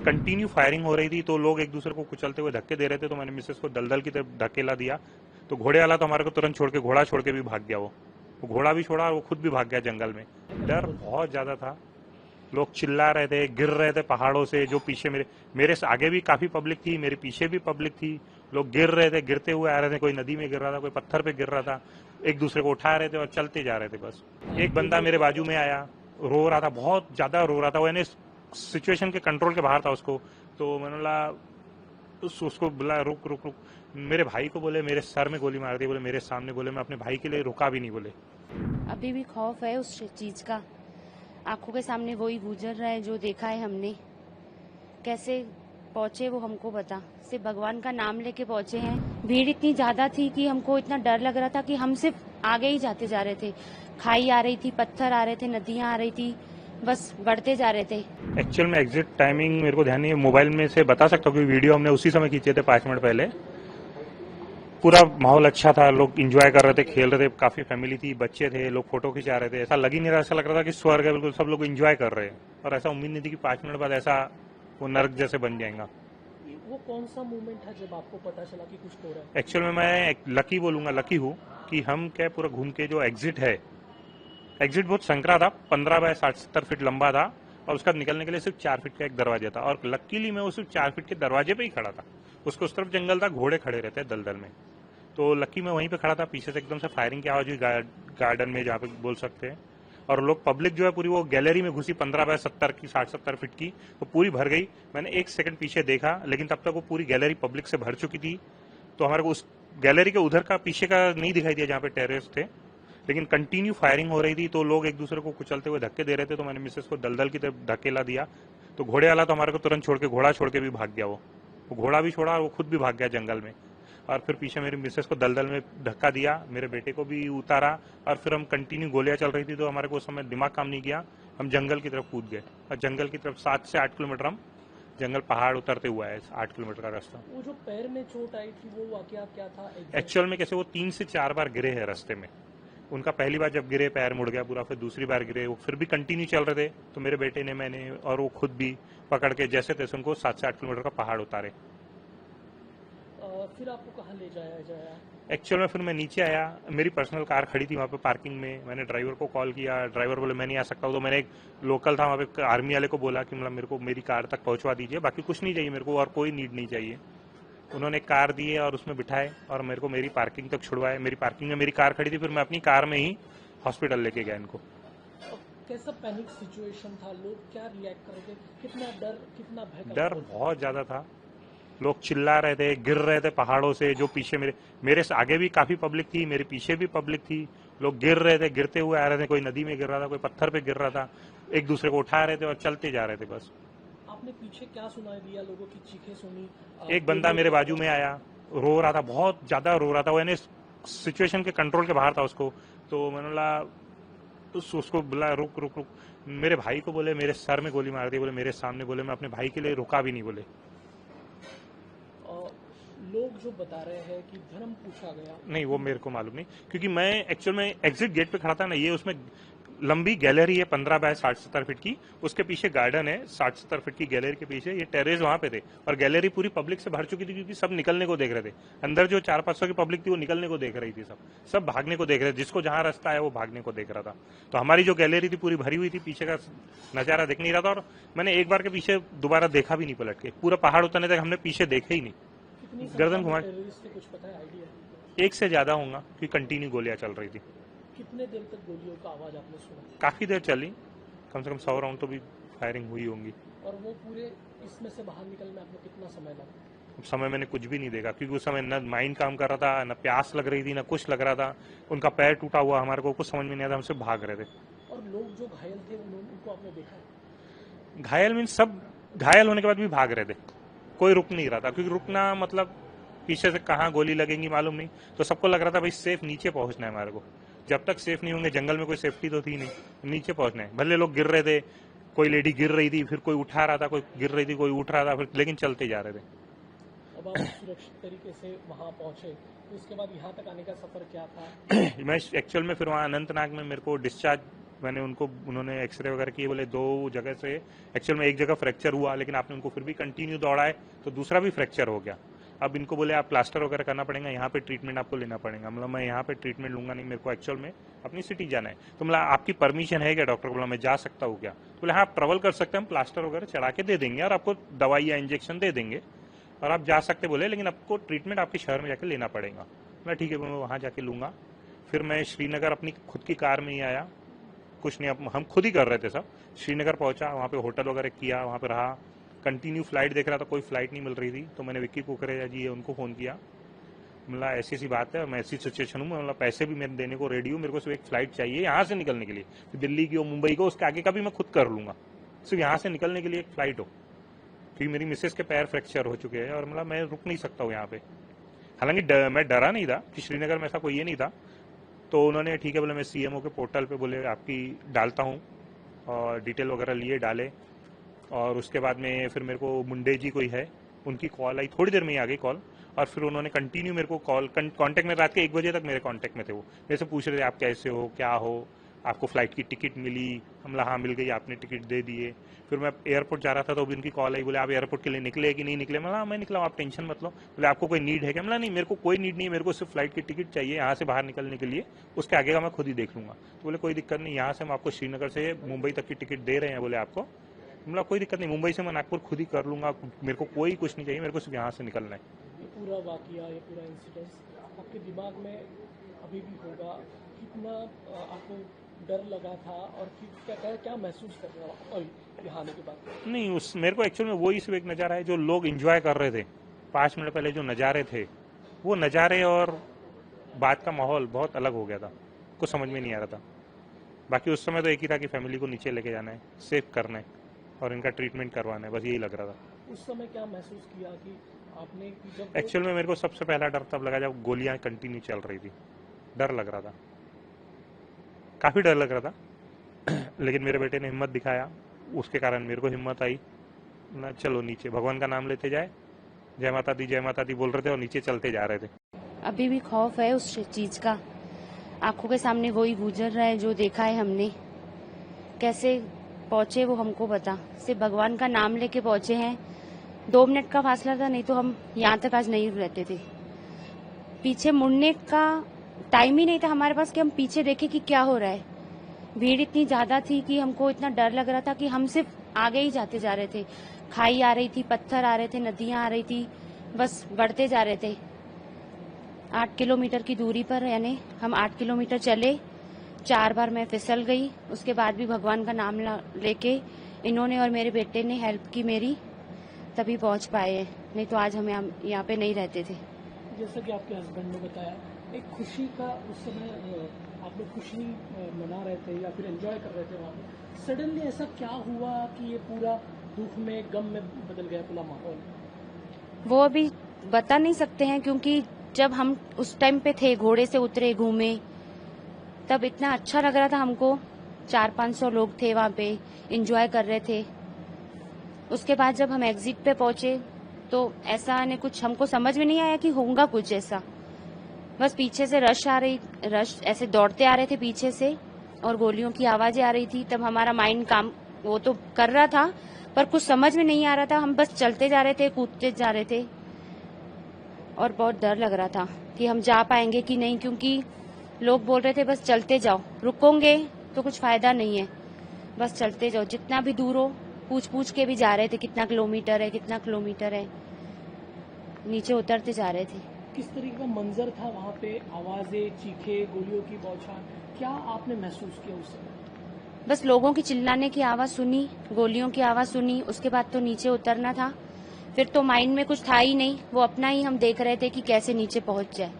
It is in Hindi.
कंटिन्यू फायरिंग हो रही थी तो लोग एक दूसरे को कुचलते हुए धक्के दे रहे थे, तो मैंने मिसेस को दलदल की तरफ धकेला दिया। तो घोड़े वाला तो हमारे को तुरंत छोड़ के, घोड़ा छोड़ के भी भाग गया। वो घोड़ा भी छोड़ा और वो खुद भी भाग गया जंगल में। डर बहुत ज्यादा था। लोग चिल्ला रहे थे, गिर रहे थे पहाड़ों से। जो पीछे मेरे मेरे से आगे भी काफी पब्लिक थी, मेरे पीछे भी पब्लिक थी। लोग गिर रहे थे, गिरते हुए आ रहे थे। कोई नदी में गिर रहा था, कोई पत्थर पे गिर रहा था। एक दूसरे को उठा रहे थे और चलते जा रहे थे बस। एक बंदा मेरे बाजू में आया, रो रहा था, बहुत ज्यादा रो रहा था। वो यानी सिचुएशन के कंट्रोल के बाहर था उसको। तो मैंने बोला, उसको बोला रुक रुक रुक। मेरे भाई को बोले मेरे सर में गोली मार दी, बोले मेरे सामने। बोले मैं अपने भाई के लिए रुका भी नहीं। बोले अभी भी खौफ है उस चीज का। आंखों के सामने वही गुजर रहा है जो देखा है हमने। कैसे पहुंचे वो हमको बता, सिर्फ भगवान का नाम लेके पहुंचे हैं। भीड़ इतनी ज्यादा थी कि हमको इतना डर लग रहा था कि हम सिर्फ आगे ही जाते जा रहे थे। खाई आ रही थी, पत्थर आ रहे थे, नदियां आ रही थी, बस बढ़ते जा रहे थे। एक्चुअल में एग्जिट टाइमिंग मेरे को ध्यान नहीं है, मोबाइल में से बता सकता हूँ क्योंकि वीडियो हमने उसी समय खींचे थे 5 मिनट पहले। पूरा माहौल अच्छा था, लोग एंजॉय कर रहे थे, खेल रहे थे, काफी फैमिली थी, बच्चे थे, लोग फोटो खिंचा रहे थे। ऐसा लग ही नहीं रहा, ऐसा लग रहा था कि स्वर्ग है बिल्कुल, सब लोग एंजॉय कर रहे हैं। और ऐसा उम्मीद नहीं थी कि 5 मिनट बाद ऐसा वो नर्क जैसे बन जाएगा। वो कौन सा मूवमेंट था जब आपको पता चला कि कुछ हो रहा है? एक्चुअल में मैं लकी बोलूंगा, लकी हूँ कि हम क्या पूरा घूम के जो एग्जिट है, एग्जिट बहुत संकरा था, 15 बाय 60-70 फीट लंबा था। और उसका निकलने के लिए सिर्फ 4 फीट का एक दरवाजा था। और लकीली मैं उस 4 फीट के दरवाजे पे ही खड़ा था। उसको उस तरफ जंगल था, घोड़े खड़े रहते हैं दलदल में। तो लकी मैं वहीं पे खड़ा था। पीछे से एकदम से फायरिंग की आवाज हुई गार्डन में, जहाँ पे बोल सकते हैं। और लोग पब्लिक जो है पूरी वो गैलरी में घुसी, 15 बाय 70 की, 60-70 फीट की, वो पूरी भर गई। मैंने 1 सेकंड पीछे देखा, लेकिन तब तक वो पूरी गैलरी पब्लिक से भर चुकी थी। तो हमारे को उस गैलरी के उधर का, पीछे का नहीं दिखाई दिया जहाँ पे टेरेस थे। लेकिन कंटिन्यू फायरिंग हो रही थी तो लोग एक दूसरे को कुचलते हुए धक्के दे रहे थे, तो मैंने मिसेस को दलदल की तरफ धकेला दिया। तो घोड़े वाला तो हमारे को तुरंत छोड़ के, घोड़ा छोड़ के भी भाग गया। वो घोड़ा भी छोड़ा और वो खुद भी भाग गया जंगल में। और फिर पीछे मेरी मिसेस को दलदल में धक्का दिया, मेरे बेटे को भी उतारा। और फिर हम कंटिन्यू, गोलियां चल रही थी तो हमारे को उस समय दिमाग काम नहीं किया। हम जंगल की तरफ कूद गए और जंगल की तरफ 7 से 8 किलोमीटर हम जंगल पहाड़ उतरते हुआ है, 8 किलोमीटर का रास्ता। वो जो पैर में चोट आई थी वो वाकया क्या था? एक्चुअल में कैसे, वो 3 से 4 बार गिरे हैं रास्ते में। उनका पहली बार जब गिरे पैर मुड़ गया पूरा, फिर दूसरी बार गिरे, वो फिर भी कंटिन्यू चल रहे थे। तो मेरे बेटे ने, मैंने और वो खुद भी पकड़ के जैसे तैसे उनको 7 से 8 किलोमीटर का पहाड़ उतारे। फिर आपको कहाँ ले जाया जाया? एक्चुअल में फिर मैं नीचे आया, मेरी पर्सनल कार खड़ी थी वहाँ पे पार्किंग में। मैंने ड्राइवर को कॉल किया, ड्राइवर बोले मैं नहीं आ सकता हूँ। तो मैंने एक लोकल था वहाँ पे, आर्मी वाले को बोला कि मतलब मेरे को मेरी कार तक पहुँचवा दीजिए, बाकी कुछ नहीं चाहिए मेरे को और कोई नीड नहीं चाहिए। उन्होंने कार दिए और उसमें बिठाए और मेरे को मेरी पार्किंग तक छुड़वाए। मेरी पार्किंग में मेरी कार खड़ी थी, फिर मैं अपनी कार में ही हॉस्पिटल लेके गया इनको। कैसा पैनिक सिचुएशन था? लोग क्या रिएक्ट कर रहे थे? कितना डर, कितना भय? डर बहुत ज्यादा था। लोग चिल्ला रहे थे, गिर रहे थे पहाड़ों से। जो पीछे मेरे से आगे भी काफी पब्लिक थी, मेरे पीछे भी पब्लिक थी। लोग गिर रहे थे, गिरते हुए आ रहे थे। कोई नदी में गिर रहा था, कोई पत्थर पे गिर रहा था। एक दूसरे को उठा रहे थे और चलते जा रहे थे बस। आपने पीछे क्या सुनाई दिया? लोगों की चीखें सुनी? एक बंदा मेरे बाजू में आया, रो रहा था, बहुत ज्यादा रो रहा था। वो यानी सिचुएशन के कंट्रोल के बाहर था उसको। तो मैंने बोला, उसको बोला रुक रुक रुक। मेरे भाई को बोले मेरे सर में गोली मार दी, बोले मेरे सामने। बोले मैं अपने भाई के लिए रुका भी नहीं। बोले लोग जो बता रहे हैं कि धर्म पूछा गया, नहीं, वो मेरे को मालूम नहीं, क्योंकि मैं एक्चुअल में एग्जिट गेट पे खड़ा था ना। ये उसमें लंबी गैलरी है 15 बाय 60-70 फीट की। उसके पीछे गार्डन है, 60-70 फीट की गैलरी के पीछे ये टेरेस वहां पे थे। और गैलरी पूरी पब्लिक से भर चुकी थी क्योंकि सब निकलने को देख रहे थे। अंदर जो 400-500 की पब्लिक थी वो निकलने को देख रही थी, सब भागने को देख रहे थे। जिसको जहां रास्ता है वो भागने को देख रहा था। तो हमारी जो गैलरी थी पूरी भरी हुई थी, पीछे का नजारा देख नहीं रहा था। और मैंने एक बार के पीछे दोबारा देखा भी नहीं पलट के। पूरा पहाड़ उतरने तक हमने पीछे देखे ही नहीं। गर्दन घुमा, कुछ पता है, आइडिया? एक से ज्यादा होगा क्योंकि कंटिन्यू गोलियां चल रही थी। कितने देर तक गोलियों का आवाज आपने सुना? काफी देर चली, कम से कम 100 राउंड तो भी फायरिंग हुई होंगी। और वो पूरे इसमें से बाहर निकलने में आपको कितना समय लगा? उस समय मैंने कुछ भी नहीं देखा क्योंकि उस समय न माइंड काम कर रहा था, न प्यास लग रही थी, न कुछ लग रहा था। उनका पैर टूटा हुआ, हमारे को कुछ समझ में नहीं आता, हमसे भाग रहे थे। और लोग जो घायल थे उनको आपने देखा है? घायल मीन सब घायल होने के बाद भी भाग रहे थे, कोई रुक नहीं रहा था। क्योंकि रुकना मतलब पीछे से कहाँ गोली लगेंगी मालूम नहीं। तो सबको लग रहा था भाई सेफ नीचे पहुंचना है हमारे को। जब तक सेफ नहीं होंगे, जंगल में कोई सेफ्टी तो थी नहीं, नीचे पहुंचना है। भले लोग गिर रहे थे, कोई लेडी गिर रही थी, फिर कोई उठा रहा था, कोई गिर रही थी, कोई उठ रहा था, फिर लेकिन चलते जा रहे थे। अब आप सुरक्षित तरीके से वहां पहुंचे, तो उसके बाद यहाँ तक आने का सफर क्या था? मैं एक्चुअल में फिर वहाँ अनंतनाग में मेरे को डिस्चार्ज मैंने उन्होंने एक्सरे वगैरह किए, बोले 2 जगह से एक्चुअल में एक जगह फ्रैक्चर हुआ, लेकिन आपने उनको फिर भी कंटिन्यू दौड़ाए तो दूसरा भी फ्रैक्चर हो गया। अब इनको बोले आप प्लास्टर वगैरह करना पड़ेगा, यहाँ पे ट्रीटमेंट आपको लेना पड़ेगा। मतलब मैं यहाँ पे ट्रीटमेंट लूंगा नहीं, मेरे को एक्चुअल में अपनी सिटी जाना है। तो मतलब आपकी परमिशन है क्या? डॉक्टर बोला मैं जा सकता हूँ क्या? बोले हाँ आप ट्रेवल कर सकते हैं, हम प्लास्टर वगैरह चढ़ा के दे देंगे और आपको दवाई या इंजेक्शन दे देंगे और आप जा सकते बोले, लेकिन आपको ट्रीटमेंट आपके शहर में जाके लेना पड़ेगा। मैं ठीक है, मैं वहाँ जाके लूंगा। फिर मैं श्रीनगर अपनी खुद की कार में ही आया, कुछ नहीं, हम खुद ही कर रहे थे सब। श्रीनगर पहुंचा, वहाँ पे होटल वगैरह किया, वहाँ पे रहा, कंटिन्यू फ्लाइट देख रहा था, कोई फ्लाइट नहीं मिल रही थी। तो मैंने विक्की कुकरेजा जी है उनको फ़ोन किया, मतलब ऐसी ऐसी बात है, मैं ऐसी सिचुएशन हूँ, मतलब पैसे भी मेरे देने को रेडी हूँ, मेरे को सिर्फ एक फ्लाइट चाहिए यहाँ से निकलने के लिए, दिल्ली की हो मुंबई को, उसके आगे का भी मैं खुद कर लूँगा, सिर्फ यहाँ से निकलने के लिए एक फ्लाइट हो, क्योंकि मेरी मिसेस के पैर फ्रैक्चर हो चुके हैं और मतलब मैं रुक नहीं सकता हूँ यहाँ पे। हालांकि मैं डरा नहीं था कि श्रीनगर में ऐसा कोई ये नहीं था। तो उन्होंने ठीक है बोले मैं सीएमओ के पोर्टल पे बोले आपकी डालता हूँ, और डिटेल वगैरह लिए डाले। और उसके बाद में फिर मेरे को मुंडे जी कोई है, उनकी कॉल आई, थोड़ी देर में ही आ गई कॉल। और फिर उन्होंने कंटिन्यू मेरे को कॉल कांटेक्ट में, रात के 1 बजे तक मेरे कांटेक्ट में थे। वो मेरे से पूछ रहे थे आप कैसे हो, क्या हो, आपको फ्लाइट की टिकट मिली? हमला हाँ मिल गई, आपने टिकट दे दिए। फिर मैं एयरपोर्ट जा रहा था तो भी उनकी कॉल आई, बोले आप एयरपोर्ट के लिए निकले कि नहीं निकले? मतलब हाँ मैं निकला हूँ, आप टेंशन मत लो। बोले आपको कोई नीड है क्या? मतलब नहीं, मेरे को कोई नीड नहीं है, मेरे को सिर्फ फ्लाइट की टिकट चाहिए यहाँ से बाहर निकलने के लिए, उसके आगे का मैं खुद ही देख लूंगा। तो बोले कोई दिक्कत नहीं, यहाँ से हम आपको श्रीनगर से मुंबई तक की टिकट दे रहे हैं, बोले आपको, मतलब कोई दिक्कत नहीं, मुंबई से मैं नागपुर खुद ही कर लूंगा, मेरे को कोई कुछ नहीं चाहिए, मेरे को सिर्फ यहाँ से निकलना है। ये पूरा वाकया, ये पूरा इंसिडेंस आपके दिमाग में अभी भी होगा, कितना आपको डर लगा था और क्या महसूस कर रहे हो यहाँ आने के बाद? नहीं, उस मेरे को एक्चुअल में वही सिर्फ एक नज़ारा है जो लोग एंजॉय कर रहे थे 5 मिनट पहले, जो नज़ारे थे वो नज़ारे और बात का माहौल बहुत अलग हो गया था, कुछ समझ में नहीं आ रहा था। बाकी उस समय तो एक ही था कि फैमिली को नीचे लेके जाना है, सेफ करना है और इनका ट्रीटमेंट करवाना है, बस यही लग रहा था। उस समय क्या महसूस किया कि आपने कि जब एक्चुअल में मेरे को सबसे पहला डर तब लगा जब गोलियां कंटिन्यू चल रही थी, डर लग रहा था, काफ़ी डर लग रहा था। लेकिन मेरे बेटे ने हिम्मत दिखाया, उसके कारण मेरे को हिम्मत आई ना, चलो नीचे, भगवान का नाम लेते जाए, जय माता दी बोल रहे थे और नीचे चलते जा रहे थे। अभी भी खौफ है उस चीज का, आंखों के सामने वही गुजर रहा है जो देखा है हमने। कैसे पहुंचे वो हमको पता, सिर्फ भगवान का नाम लेके पहुंचे हैं। 2 मिनट का फासला था, नहीं तो हम यहाँ तक आज नहीं रहते थे। पीछे मुड़ने का टाइम ही नहीं था हमारे पास कि हम पीछे देखें कि क्या हो रहा है। भीड़ इतनी ज्यादा थी कि हमको इतना डर लग रहा था कि हम सिर्फ आगे ही जाते जा रहे थे। खाई आ रही थी, पत्थर आ रहे थे, नदियां आ रही थी, बस बढ़ते जा रहे थे। 8 किलोमीटर की दूरी पर, यानी हम 8 किलोमीटर चले, 4 बार मैं फिसल गई। उसके बाद भी भगवान का नाम लेके इन्होंने और मेरे बेटे ने हेल्प की मेरी, तभी पहुंच पाए हैं, नहीं तो आज हम यहाँ पे नहीं रहते थे। जैसा कि आपके हस्बैंड ने बताया, एक खुशी का उस समय आप लोग खुशी मना रहे थे या फिर एंजॉय कर रहे थे वहाँ पे, सडनली ऐसा क्या हुआ कि ये पूरा दुख में, गम में बदल गया पूरा माहौल? वो अभी बता नहीं सकते हैं, क्योंकि जब हम उस टाइम पे थे, घोड़े से उतरे, घूमे, तब इतना अच्छा लग रहा था हमको। 400-500 लोग थे वहाँ पे, एंजॉय कर रहे थे। उसके बाद जब हम एग्जिट पे पहुंचे तो ऐसा ने कुछ हमको समझ में नहीं आया कि होगा कुछ ऐसा। बस पीछे से रश ऐसे दौड़ते आ रहे थे पीछे से, और गोलियों की आवाजें आ रही थी। तब हमारा माइंड काम वो तो कर रहा था, पर कुछ समझ में नहीं आ रहा था। हम बस चलते जा रहे थे, कूदते जा रहे थे, और बहुत डर लग रहा था कि हम जा पाएंगे कि नहीं, क्योंकि लोग बोल रहे थे बस चलते जाओ, रुकोगे तो कुछ फायदा नहीं है, बस चलते जाओ, जितना भी दूर हो। पूछ के भी जा रहे थे कितना किलोमीटर है, नीचे उतरते जा रहे थे। किस तरीके का मंजर था वहाँ पे? आवाजें, चीखे, गोलियों की बौछार, क्या आपने महसूस किया उस समय? बस लोगों की चिल्लाने की आवाज सुनी, गोलियों की आवाज सुनी, उसके बाद तो नीचे उतरना था। फिर तो माइंड में कुछ था ही नहीं, वो अपना ही हम देख रहे थे कि कैसे नीचे पहुंच जाए।